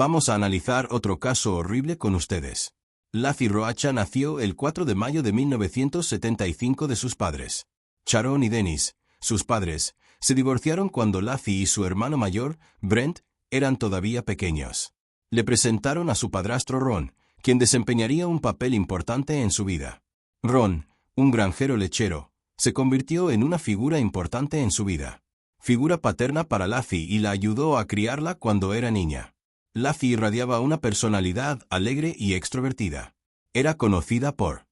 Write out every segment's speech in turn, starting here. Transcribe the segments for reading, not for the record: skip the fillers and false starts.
Vamos a analizar otro caso horrible con ustedes. Laffy Roacha nació el 4 de mayo de 1975 de sus padres. Sharon y Dennis, sus padres, se divorciaron cuando Laffy y su hermano mayor, Brent, eran todavía pequeños. Le presentaron a su padrastro Ron, quien desempeñaría un papel importante en su vida. Ron, un granjero lechero, se convirtió en una figura importante en su vida. Figura paterna para Laffy y la ayudó a criarla cuando era niña. Laffy irradiaba una personalidad alegre y extrovertida. Era conocida por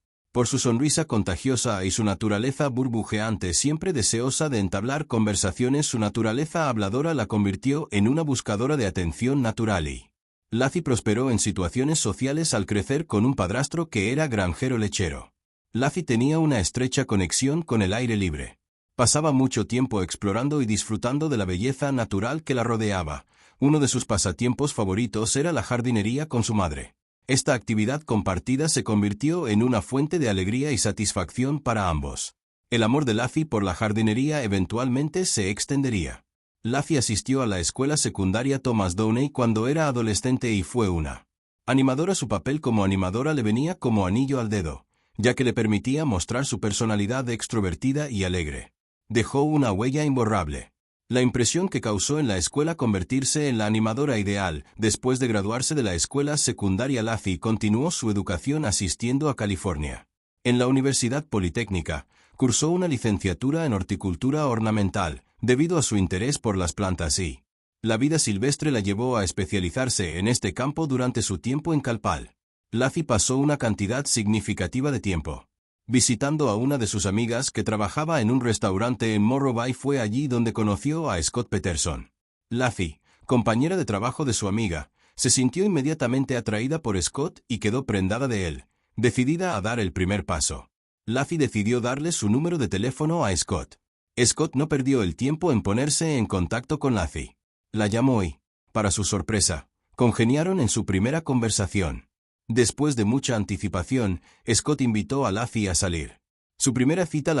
su sonrisa contagiosa y su naturaleza burbujeante, siempre deseosa de entablar conversaciones. Su naturaleza habladora la convirtió en una buscadora de atención natural y Laffy prosperó en situaciones sociales al crecer con un padrastro que era granjero lechero. Laffy tenía una estrecha conexión con el aire libre. Pasaba mucho tiempo explorando y disfrutando de la belleza natural que la rodeaba. Uno de sus pasatiempos favoritos era la jardinería con su madre. Esta actividad compartida se convirtió en una fuente de alegría y satisfacción para ambos. El amor de Laffy por la jardinería eventualmente se extendería. Laffy asistió a la escuela secundaria Thomas Downey cuando era adolescente y fue una animadora. Su papel como animadora le venía como anillo al dedo, ya que le permitía mostrar su personalidad extrovertida y alegre. Dejó una huella imborrable. La impresión que causó en la escuela convertirse en la animadora ideal. Después de graduarse de la escuela secundaria, Laffy continuó su educación asistiendo a California. En la Universidad Politécnica, cursó una licenciatura en horticultura ornamental, debido a su interés por las plantas y la vida silvestre la llevó a especializarse en este campo durante su tiempo en Cal Poly. Laffy pasó una cantidad significativa de tiempo visitando a una de sus amigas que trabajaba en un restaurante en Morro Bay. Fue allí donde conoció a Scott Peterson. Laffy, compañera de trabajo de su amiga, se sintió inmediatamente atraída por Scott y quedó prendada de él, decidida a dar el primer paso. Laffy decidió darle su número de teléfono a Scott. Scott no perdió el tiempo en ponerse en contacto con Laffy. La llamó y, para su sorpresa, congeniaron en su primera conversación. Después de mucha anticipación, Scott invitó a Laffy a salir. La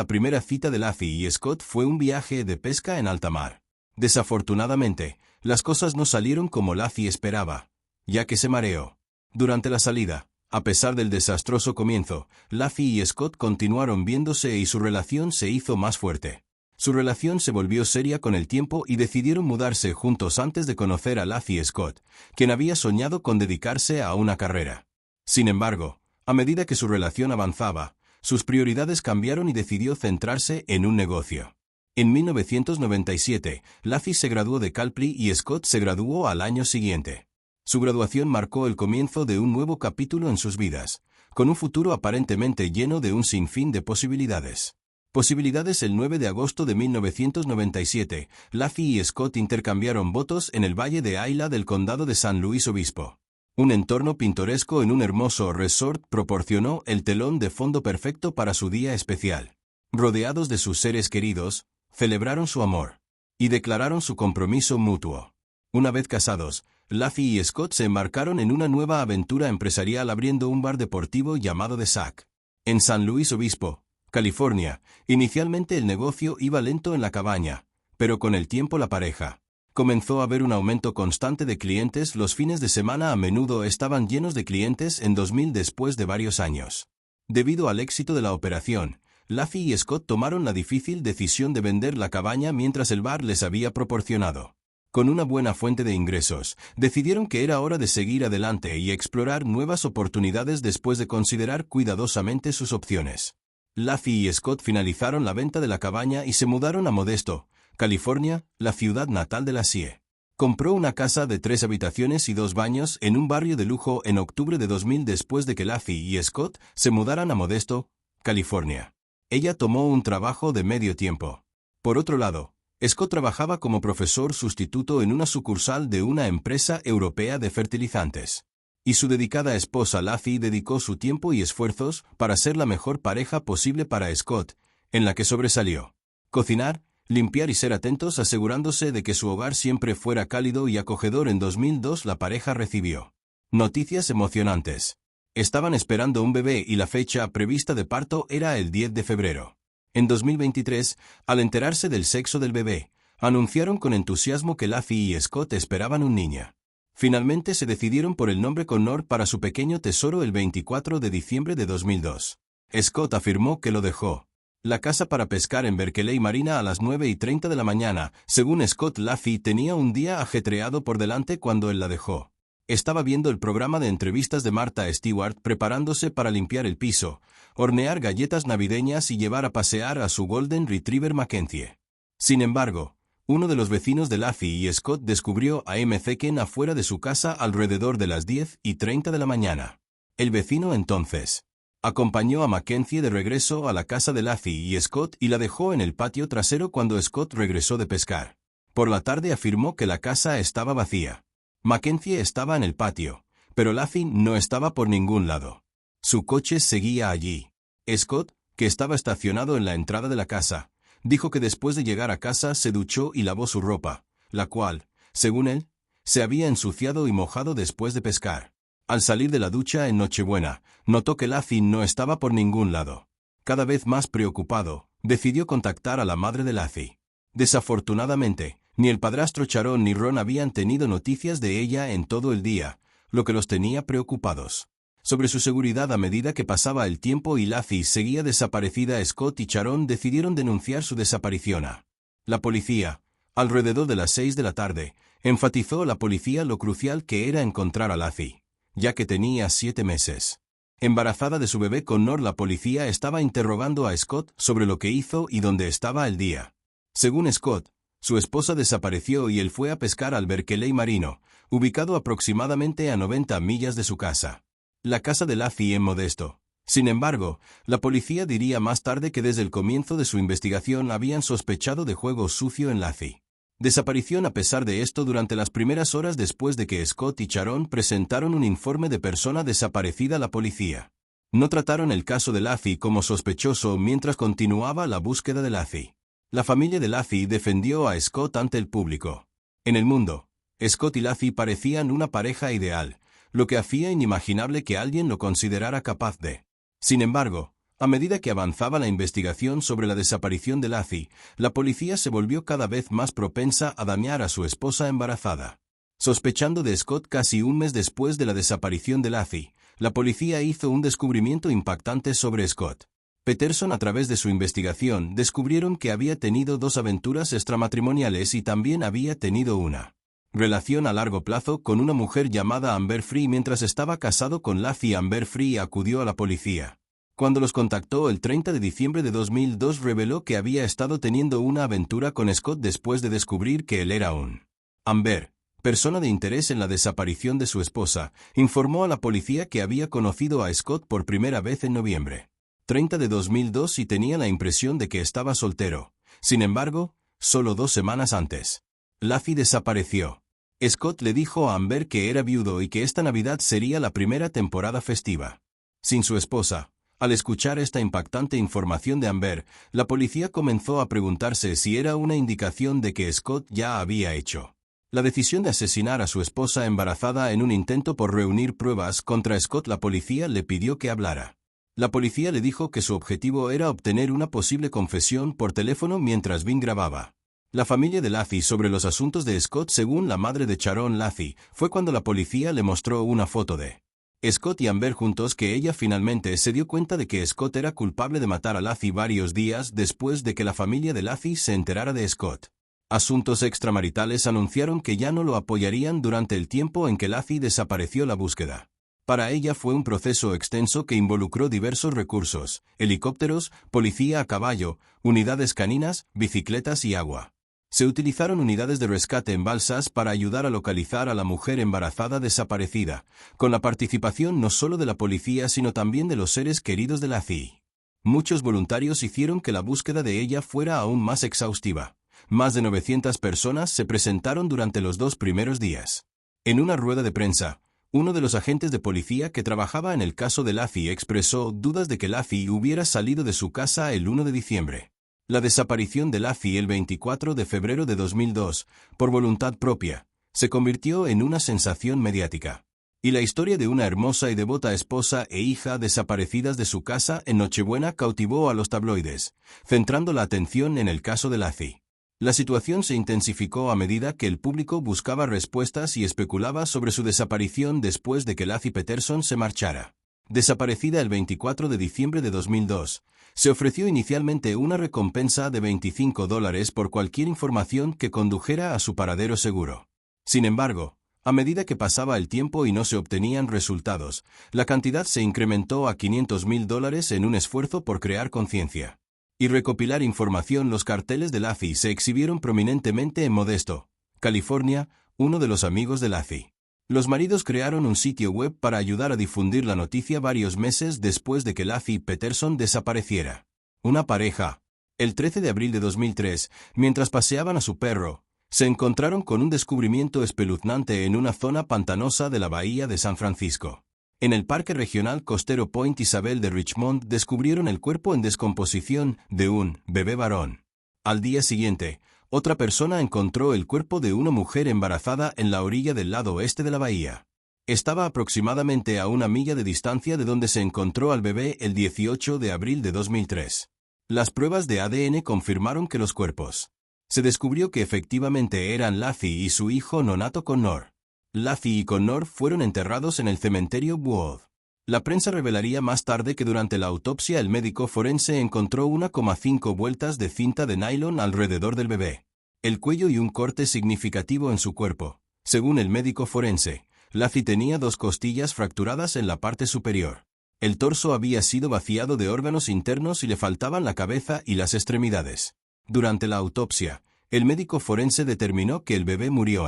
primera cita de Laffy y Scott fue un viaje de pesca en alta mar. Desafortunadamente, las cosas no salieron como Laffy esperaba, ya que se mareó. Durante la salida, a pesar del desastroso comienzo, Laffy y Scott continuaron viéndose y su relación se hizo más fuerte. Su relación se volvió seria con el tiempo y decidieron mudarse juntos antes de conocer a Laffy Scott, quien había soñado con dedicarse a una carrera. Sin embargo, a medida que su relación avanzaba, sus prioridades cambiaron y decidió centrarse en un negocio. En 1997, Laffy se graduó de Cal Poly y Scott se graduó al año siguiente. Su graduación marcó el comienzo de un nuevo capítulo en sus vidas, con un futuro aparentemente lleno de un sinfín de posibilidades. El 9 de agosto de 1997, Laffy y Scott intercambiaron votos en el Valle de Ayla del Condado de San Luis Obispo. Un entorno pintoresco en un hermoso resort proporcionó el telón de fondo perfecto para su día especial. Rodeados de sus seres queridos, celebraron su amor y declararon su compromiso mutuo. Una vez casados, Laffy y Scott se embarcaron en una nueva aventura empresarial abriendo un bar deportivo llamado The Sack. En San Luis Obispo, California, inicialmente el negocio iba lento en la cabaña, pero con el tiempo la pareja comenzó a ver un aumento constante de clientes. Los fines de semana a menudo estaban llenos de clientes en 2000 después de varios años. Debido al éxito de la operación, Laffy y Scott tomaron la difícil decisión de vender la cabaña mientras el bar les había proporcionado con una buena fuente de ingresos. Decidieron que era hora de seguir adelante y explorar nuevas oportunidades después de considerar cuidadosamente sus opciones. Laffy y Scott finalizaron la venta de la cabaña y se mudaron a Modesto, California, la ciudad natal de Lassie. Compró una casa de 3 habitaciones y 2 baños en un barrio de lujo en octubre de 2000 después de que Laffy y Scott se mudaran a Modesto, California. Ella tomó un trabajo de medio tiempo. Por otro lado, Scott trabajaba como profesor sustituto en una sucursal de una empresa europea de fertilizantes. Y su dedicada esposa Laffy dedicó su tiempo y esfuerzos para ser la mejor pareja posible para Scott, en la que sobresalió. Cocinar, limpiar y ser atentos, asegurándose de que su hogar siempre fuera cálido y acogedor. En 2002 la pareja recibió noticias emocionantes. Estaban esperando un bebé y la fecha prevista de parto era el 10 de febrero. En 2023, al enterarse del sexo del bebé, anunciaron con entusiasmo que Laffy y Scott esperaban un niño. Finalmente se decidieron por el nombre Connor para su pequeño tesoro el 24 de diciembre de 2002. Scott afirmó que lo dejó la casa para pescar en Berkeley Marina a las 9:30 de la mañana. Según Scott, Laffey tenía un día ajetreado por delante cuando él la dejó. Estaba viendo el programa de entrevistas de Martha Stewart preparándose para limpiar el piso, hornear galletas navideñas y llevar a pasear a su Golden Retriever Mackenzie. Sin embargo, uno de los vecinos de Laffey y Scott descubrió a McCain afuera de su casa alrededor de las 10:30 de la mañana. El vecino entonces acompañó a Mackenzie de regreso a la casa de Laffey y Scott y la dejó en el patio trasero cuando Scott regresó de pescar. Por la tarde afirmó que la casa estaba vacía. Mackenzie estaba en el patio, pero Laffey no estaba por ningún lado. Su coche seguía allí. Scott, que estaba estacionado en la entrada de la casa, dijo que después de llegar a casa se duchó y lavó su ropa, la cual, según él, se había ensuciado y mojado después de pescar. Al salir de la ducha en Nochebuena, notó que Laffey no estaba por ningún lado. Cada vez más preocupado, decidió contactar a la madre de Laffey. Desafortunadamente, ni el padrastro Sharon ni Ron habían tenido noticias de ella en todo el día, lo que los tenía preocupados. Sobre su seguridad a medida que pasaba el tiempo y Laffey seguía desaparecida, Scott y Sharon decidieron denunciar su desaparición a la policía. Alrededor de las 6 de la tarde, enfatizó la policía lo crucial que era encontrar a Laffey, ya que tenía 7 meses. Embarazada de su bebé Connor, la policía estaba interrogando a Scott sobre lo que hizo y dónde estaba el día. Según Scott, su esposa desapareció y él fue a pescar al Berkeley Marino, ubicado aproximadamente a 90 millas de su casa. La casa de Laffey en Modesto. Sin embargo, la policía diría más tarde que desde el comienzo de su investigación habían sospechado de juego sucio en Laffey. Desaparición. A pesar de esto, durante las primeras horas después de que Scott y Sharon presentaron un informe de persona desaparecida a la policía, no trataron el caso de Laffey como sospechoso mientras continuaba la búsqueda de Laffey. La familia de Laffey defendió a Scott ante el público. En el mundo, Scott y Laffey parecían una pareja ideal, lo que hacía inimaginable que alguien lo considerara capaz de. Sin embargo, a medida que avanzaba la investigación sobre la desaparición de Laffey, la policía se volvió cada vez más propensa a dañar a su esposa embarazada. Sospechando de Scott casi un mes después de la desaparición de Laffey, la policía hizo un descubrimiento impactante sobre Scott. Peterson, a través de su investigación, descubrieron que había tenido 2 aventuras extramatrimoniales y también había tenido una relación a largo plazo con una mujer llamada Amber Free mientras estaba casado con Laffey. Amber Free acudió a la policía. Cuando los contactó el 30 de diciembre de 2002, reveló que había estado teniendo una aventura con Scott después de descubrir que él era un Amber, persona de interés en la desaparición de su esposa, informó a la policía que había conocido a Scott por primera vez en noviembre 30 de 2002 y tenía la impresión de que estaba soltero. Sin embargo, solo 2 semanas antes, Laffey desapareció. Scott le dijo a Amber que era viudo y que esta Navidad sería la primera temporada festiva sin su esposa. Al escuchar esta impactante información de Amber, la policía comenzó a preguntarse si era una indicación de que Scott ya había hecho la decisión de asesinar a su esposa embarazada en un intento por reunir pruebas contra Scott. La policía le pidió que hablara. La policía le dijo que su objetivo era obtener una posible confesión por teléfono mientras Vin grababa. La familia de Laffey sobre los asuntos de Scott. Según la madre de Sharon Laffey, fue cuando la policía le mostró una foto de Scott y Amber juntos que ella finalmente se dio cuenta de que Scott era culpable de matar a Laffey varios días después de que la familia de Laffey se enterara de Scott. Asuntos extramaritales anunciaron que ya no lo apoyarían durante el tiempo en que Laffey desapareció. La búsqueda para ella fue un proceso extenso que involucró diversos recursos: helicópteros, policía a caballo, unidades caninas, bicicletas y agua. Se utilizaron unidades de rescate en balsas para ayudar a localizar a la mujer embarazada desaparecida, con la participación no solo de la policía sino también de los seres queridos de Laffey. Muchos voluntarios hicieron que la búsqueda de ella fuera aún más exhaustiva. Más de 900 personas se presentaron durante los 2 primeros días. En una rueda de prensa, uno de los agentes de policía que trabajaba en el caso de Laffey expresó dudas de que Laffey hubiera salido de su casa el 1 de diciembre. La desaparición de Laffey el 24 de febrero de 2002, por voluntad propia, se convirtió en una sensación mediática. Y la historia de una hermosa y devota esposa e hija desaparecidas de su casa en Nochebuena cautivó a los tabloides, centrando la atención en el caso de Laffey. La situación se intensificó a medida que el público buscaba respuestas y especulaba sobre su desaparición después de que Laci Peterson se marchara. Desaparecida el 24 de diciembre de 2002, se ofreció inicialmente una recompensa de $25 por cualquier información que condujera a su paradero seguro. Sin embargo, a medida que pasaba el tiempo y no se obtenían resultados, la cantidad se incrementó a $500,000 en un esfuerzo por crear conciencia y recopilar información. Los carteles de Laci se exhibieron prominentemente en Modesto, California, uno de los amigos de Laci. Los maridos crearon un sitio web para ayudar a difundir la noticia varios meses después de que Laci Peterson desapareciera. Una pareja, el 13 de abril de 2003, mientras paseaban a su perro, se encontraron con un descubrimiento espeluznante en una zona pantanosa de la bahía de San Francisco. En el Parque Regional Costero Point Isabel de Richmond descubrieron el cuerpo en descomposición de un bebé varón. Al día siguiente, otra persona encontró el cuerpo de una mujer embarazada en la orilla del lado oeste de la bahía. Estaba aproximadamente a 1 milla de distancia de donde se encontró al bebé el 18 de abril de 2003. Las pruebas de ADN confirmaron que los cuerpos. Se descubrió que efectivamente eran Laci y su hijo nonato Connor. Laci y Connor fueron enterrados en el cementerio Wood. La prensa revelaría más tarde que durante la autopsia el médico forense encontró 1,5 vueltas de cinta de nylon alrededor del bebé, el cuello y un corte significativo en su cuerpo. Según el médico forense, Laci tenía 2 costillas fracturadas en la parte superior. El torso había sido vaciado de órganos internos y le faltaban la cabeza y las extremidades. Durante la autopsia, el médico forense determinó que el bebé murió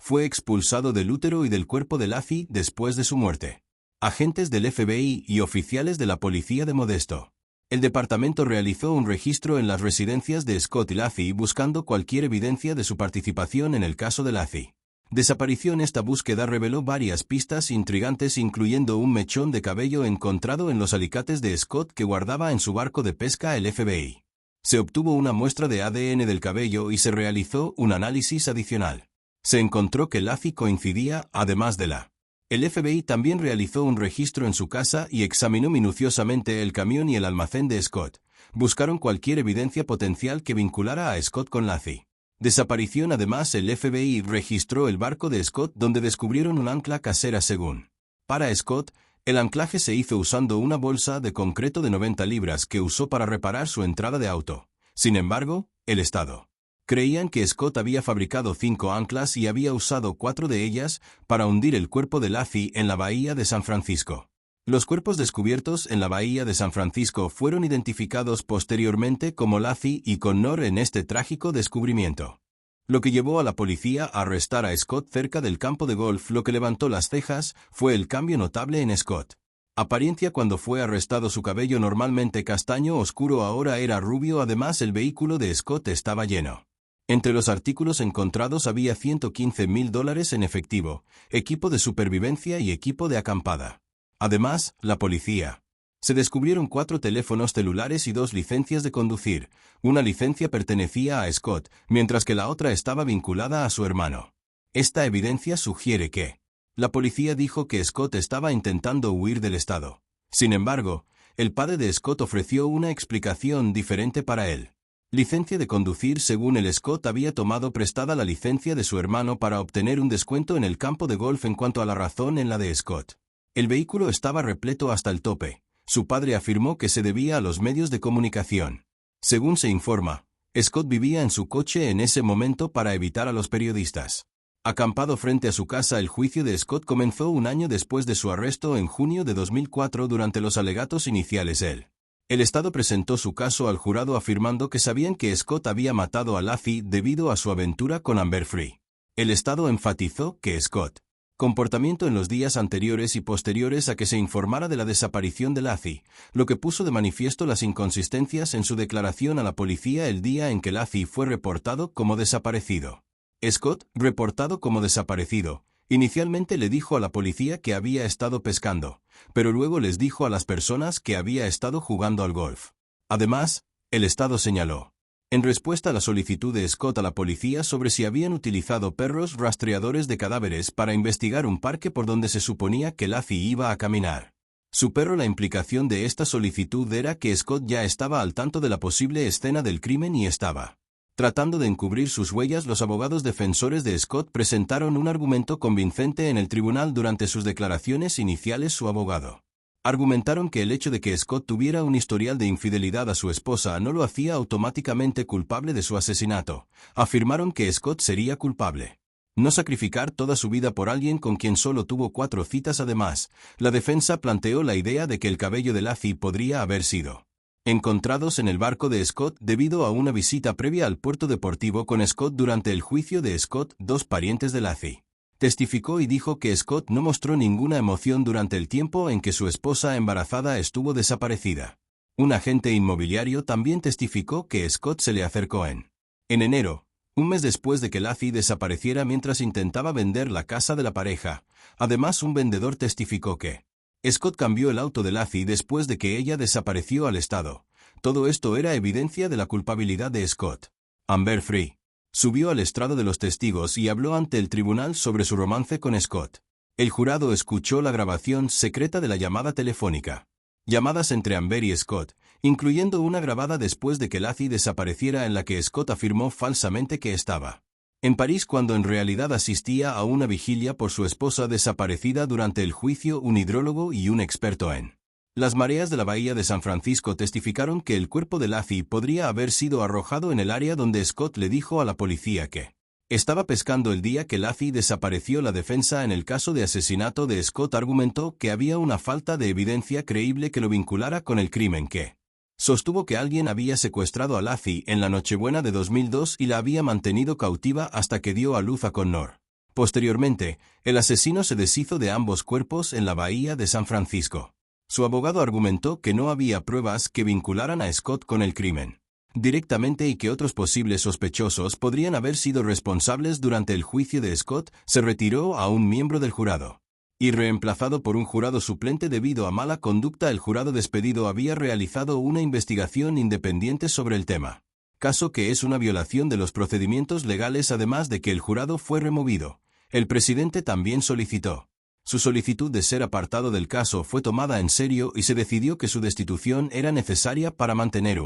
fue expulsado del útero y del cuerpo de Laci después de su muerte. Agentes del FBI y oficiales de la policía de Modesto. El departamento realizó un registro en las residencias de Scott y Laci buscando cualquier evidencia de su participación en el caso de Laci. Desaparición. Esta búsqueda reveló varias pistas intrigantes, incluyendo un mechón de cabello encontrado en los alicates de Scott que guardaba en su barco de pesca el FBI. Se obtuvo una muestra de ADN del cabello y se realizó un análisis adicional. Se encontró que Laci coincidía, además de la. El FBI también realizó un registro en su casa y examinó minuciosamente el camión y el almacén de Scott. Buscaron cualquier evidencia potencial que vinculara a Scott con Laci. Desaparición. Además, el FBI registró el barco de Scott donde descubrieron un ancla casera según. Para Scott, el anclaje se hizo usando una bolsa de concreto de 90 libras que usó para reparar su entrada de auto. Sin embargo, el Estado. Creían que Scott había fabricado 5 anclas y había usado 4 de ellas para hundir el cuerpo de Laci en la bahía de San Francisco. Los cuerpos descubiertos en la bahía de San Francisco fueron identificados posteriormente como Laci y Connor en este trágico descubrimiento. Lo que llevó a la policía a arrestar a Scott cerca del campo de golf. Lo que levantó las cejas fue el cambio notable en Scott. Apariencia. Cuando fue arrestado, su cabello, normalmente castaño oscuro, ahora era rubio. Además, el vehículo de Scott estaba lleno. Entre los artículos encontrados había $115,000 en efectivo, equipo de supervivencia y equipo de acampada. Además, la policía. Se descubrieron 4 teléfonos celulares y 2 licencias de conducir. Una licencia pertenecía a Scott, mientras que la otra estaba vinculada a su hermano. Esta evidencia sugiere que la policía dijo que Scott estaba intentando huir del estado. Sin embargo, el padre de Scott ofreció una explicación diferente para él. Licencia de conducir. Según el Scott había tomado prestada la licencia de su hermano para obtener un descuento en el campo de golf. En cuanto a la razón en la de Scott, el vehículo estaba repleto hasta el tope. Su padre afirmó que se debía a los medios de comunicación. Según se informa, Scott vivía en su coche en ese momento para evitar a los periodistas. Acampado frente a su casa. El juicio de Scott comenzó un año después de su arresto en junio de 2004. Durante los alegatos iniciales, el Estado presentó su caso al jurado afirmando que sabían que Scott había matado a Laci debido a su aventura con Amber Free. El Estado enfatizó que Scott comportamiento en los días anteriores y posteriores a que se informara de la desaparición de Laci, lo que puso de manifiesto las inconsistencias en su declaración a la policía el día en que Laci fue reportado como desaparecido. Scott, reportado como desaparecido, inicialmente le dijo a la policía que había estado pescando, pero luego les dijo a las personas que había estado jugando al golf. Además, el Estado señaló, en respuesta a la solicitud de Scott a la policía sobre si habían utilizado perros rastreadores de cadáveres para investigar un parque por donde se suponía que Laci iba a caminar. Su perro. La implicación de esta solicitud era que Scott ya estaba al tanto de la posible escena del crimen y estaba Tratando de encubrir sus huellas, los abogados defensores de Scott presentaron un argumento convincente en el tribunal. Durante sus declaraciones iniciales, su abogado argumentaron que el hecho de que Scott tuviera un historial de infidelidad a su esposa no lo hacía automáticamente culpable de su asesinato. Afirmaron que Scott sería culpable. No sacrificar toda su vida por alguien con quien solo tuvo 4 citas. Además, la defensa planteó la idea de que el cabello de Laci podría haber sido encontrados en el barco de Scott debido a una visita previa al puerto deportivo con Scott. Durante el juicio de Scott, 2 parientes de Laci testificó y dijo que Scott no mostró ninguna emoción durante el tiempo en que su esposa embarazada estuvo desaparecida. Un agente inmobiliario también testificó que Scott se le acercó en enero, un mes después de que Laci desapareciera mientras intentaba vender la casa de la pareja. Además, un vendedor testificó que Scott cambió el auto de Laci después de que ella desapareció al estado. Todo esto era evidencia de la culpabilidad de Scott. Amber Free subió al estrado de los testigos y habló ante el tribunal sobre su romance con Scott. El jurado escuchó la grabación secreta de la llamada telefónica. Llamadas entre Amber y Scott, incluyendo una grabada después de que Laci desapareciera en la que Scott afirmó falsamente que estaba en París cuando en realidad asistía a una vigilia por su esposa desaparecida. Durante el juicio, un hidrólogo y un experto en las mareas de la bahía de San Francisco testificaron que el cuerpo de Laci podría haber sido arrojado en el área donde Scott le dijo a la policía que estaba pescando el día que Laci desapareció. La defensa en el caso de asesinato de Scott argumentó que había una falta de evidencia creíble que lo vinculara con el crimen, que sostuvo que alguien había secuestrado a Laci en la Nochebuena de 2002 y la había mantenido cautiva hasta que dio a luz a Connor. Posteriormente, el asesino se deshizo de ambos cuerpos en la bahía de San Francisco. Su abogado argumentó que no había pruebas que vincularan a Scott con el crimen directamente y que otros posibles sospechosos podrían haber sido responsables. Durante el juicio de Scott, se retiró a un miembro del jurado y reemplazado por un jurado suplente debido a mala conducta. El jurado despedido había realizado una investigación independiente sobre el tema, caso que es una violación de los procedimientos legales. Además de que el jurado fue removido, el presidente también solicitó su solicitud de ser apartado del caso fue tomada en serio y se decidió que su destitución era necesaria para mantener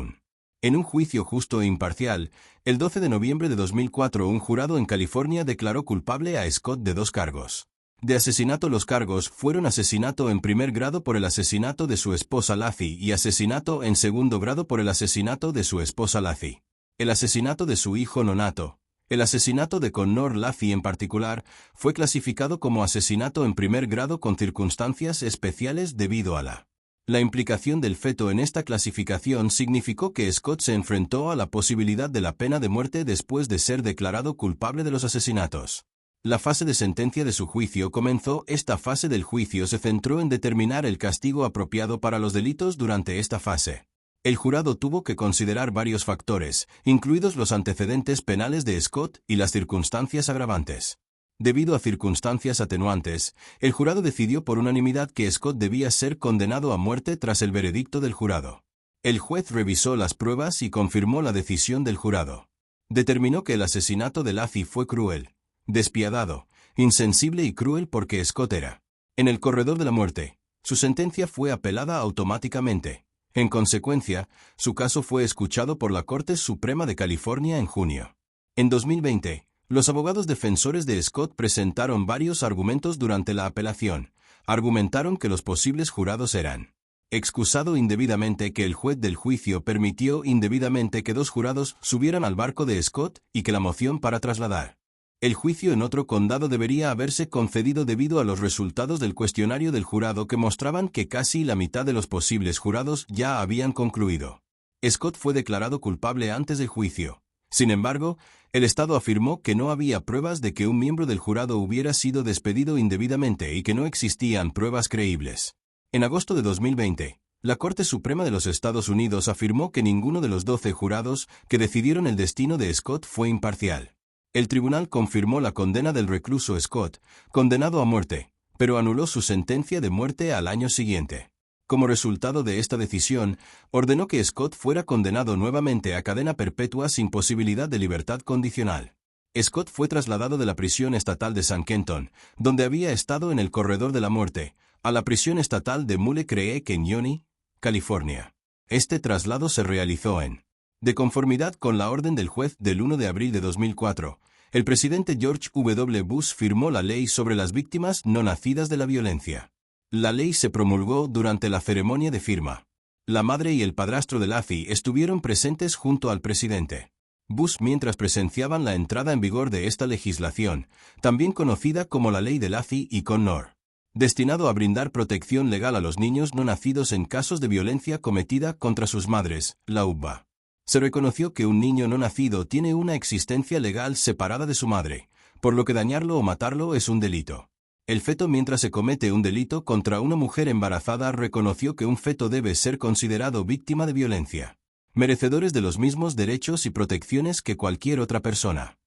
en un juicio justo e imparcial. El 12 de noviembre de 2004, un jurado en California declaró culpable a Scott de 2 cargos de asesinato. Los cargos fueron asesinato en primer grado por el asesinato de su esposa Laci y asesinato en segundo grado por el asesinato de su esposa Laci, el asesinato de su hijo nonato. El asesinato de Connor Laci en particular fue clasificado como asesinato en primer grado con circunstancias especiales debido a la implicación del feto en esta clasificación. Significó que Scott se enfrentó a la posibilidad de la pena de muerte después de ser declarado culpable de los asesinatos. La fase de sentencia de su juicio comenzó. Esta fase del juicio se centró en determinar el castigo apropiado para los delitos. Durante esta fase, el jurado tuvo que considerar varios factores, incluidos los antecedentes penales de Scott y las circunstancias agravantes. Debido a circunstancias atenuantes, el jurado decidió por unanimidad que Scott debía ser condenado a muerte tras el veredicto del jurado. El juez revisó las pruebas y confirmó la decisión del jurado. Determinó que el asesinato de Laci fue cruel, despiadado, insensible y cruel porque Scott era en el corredor de la muerte. Su sentencia fue apelada automáticamente. En consecuencia, su caso fue escuchado por la Corte Suprema de California en junio. En 2020, los abogados defensores de Scott presentaron varios argumentos durante la apelación. Argumentaron que los posibles jurados eran excusado indebidamente, que el juez del juicio permitió indebidamente que 2 jurados subieran al barco de Scott y que la moción para trasladar el juicio en otro condado debería haberse concedido debido a los resultados del cuestionario del jurado que mostraban que casi la mitad de los posibles jurados ya habían concluido. Scott fue declarado culpable antes del juicio. Sin embargo, el Estado afirmó que no había pruebas de que un miembro del jurado hubiera sido despedido indebidamente y que no existían pruebas creíbles. En agosto de 2020, la Corte Suprema de los Estados Unidos afirmó que ninguno de los 12 jurados que decidieron el destino de Scott fue imparcial. El tribunal confirmó la condena del recluso Scott, condenado a muerte, pero anuló su sentencia de muerte al año siguiente. Como resultado de esta decisión, ordenó que Scott fuera condenado nuevamente a cadena perpetua sin posibilidad de libertad condicional. Scott fue trasladado de la prisión estatal de San Kenton, donde había estado en el corredor de la muerte, a la prisión estatal de Mule Creek en Yoni, California. Este traslado se realizó en De conformidad con la orden del juez del 1 de abril de 2004, el presidente George W. Bush firmó la ley sobre las víctimas no nacidas de la violencia. La ley se promulgó durante la ceremonia de firma. La madre y el padrastro de Laci estuvieron presentes junto al presidente Bush mientras presenciaban la entrada en vigor de esta legislación, también conocida como la Ley de Laci y Connor, destinado a brindar protección legal a los niños no nacidos en casos de violencia cometida contra sus madres, la UBA. Se reconoció que un niño no nacido tiene una existencia legal separada de su madre, por lo que dañarlo o matarlo es un delito. El feto, mientras se comete un delito contra una mujer embarazada, reconoció que un feto debe ser considerado víctima de violencia, merecedores de los mismos derechos y protecciones que cualquier otra persona.